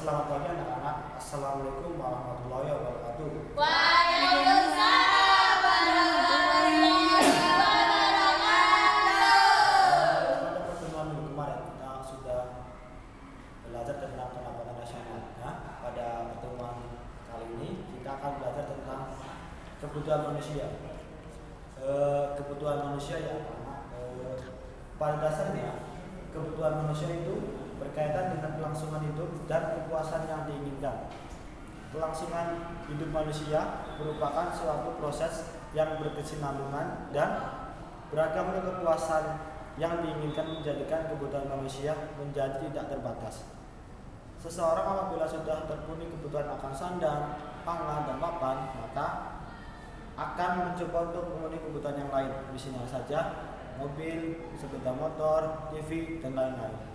Selamat pagi anak-anak. Assalamualaikum warahmatullahi wabarakatuh. Waalaikumsalam warahmatullahi wabarakatuh. Pada pertemuan minggu kemarin kita sudah belajar tentang pendapatan nasional. Nah, pada pertemuan kali ini kita akan belajar tentang kebutuhan manusia. Kebutuhan manusia ya, pada dasarnya kebutuhan manusia itu berkaitan dengan kelangsungan hidup dan kepuasan yang diinginkan. Kelangsungan hidup manusia merupakan suatu proses yang berkesinambungan dan beragamnya kepuasan yang diinginkan menjadikan kebutuhan manusia menjadi tidak terbatas. Seseorang apabila sudah terpenuhi kebutuhan akan sandang, pangan, dan papan, maka akan mencoba untuk memenuhi kebutuhan yang lain, misalnya saja mobil, sepeda motor, TV, dan lain-lain.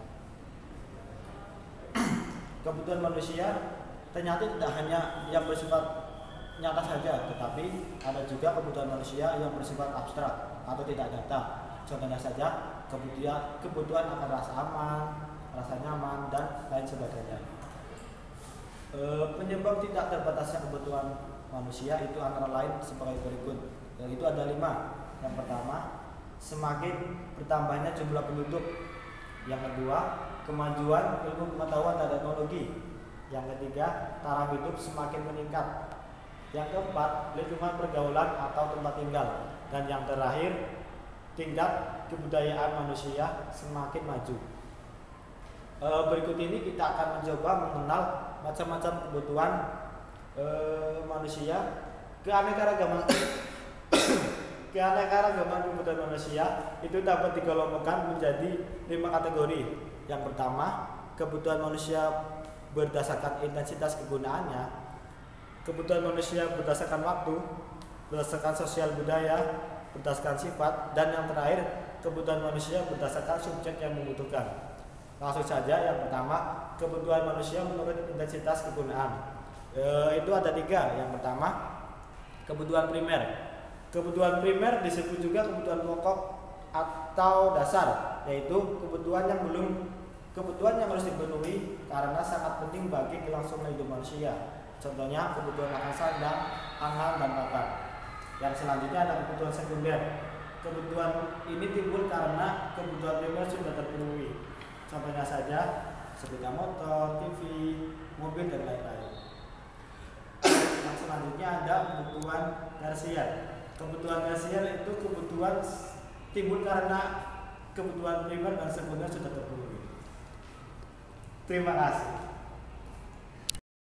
Kebutuhan manusia ternyata tidak hanya yang bersifat nyata saja, tetapi ada juga kebutuhan manusia yang bersifat abstrak atau tidak nyata. Contohnya saja kebutuhan akan rasa aman, rasa nyaman, dan lain sebagainya. Penyebab tidak terbatasnya kebutuhan manusia itu antara lain sebagai berikut, yaitu ada 5. Yang pertama, semakin bertambahnya jumlah penduduk. Yang kedua, kemajuan ilmu pengetahuan dan teknologi. Yang ketiga, taraf hidup semakin meningkat. Yang keempat, lingkungan pergaulan atau tempat tinggal. Dan yang terakhir, tingkat kebudayaan manusia semakin maju. Berikut ini kita akan mencoba mengenal macam-macam kebutuhan manusia. Keanekaragaman kebutuhan manusia itu dapat dikelompokkan menjadi 5 kategori. Yang pertama, kebutuhan manusia berdasarkan intensitas kegunaannya, kebutuhan manusia berdasarkan waktu, berdasarkan sosial budaya, berdasarkan sifat, dan yang terakhir, kebutuhan manusia berdasarkan subjek yang membutuhkan. Langsung saja, yang pertama, kebutuhan manusia menurut intensitas kegunaan. Itu ada 3. Yang pertama, kebutuhan primer. Kebutuhan primer disebut juga kebutuhan pokok atau dasar, yaitu kebutuhan yang harus dipenuhi karena sangat penting bagi kelangsungan hidup manusia. Contohnya kebutuhan akan sandang, pangan, dan papan. Yang selanjutnya ada kebutuhan sekunder. Kebutuhan ini timbul karena kebutuhan primer sudah terpenuhi. Contohnya saja sepeda motor, TV, mobil, dan lain-lain. Yang selanjutnya ada kebutuhan tersier. Kebutuhan tersier itu kebutuhan timbul karena kebutuhan primer dan sekunder sudah terpenuhi. Terima kasih.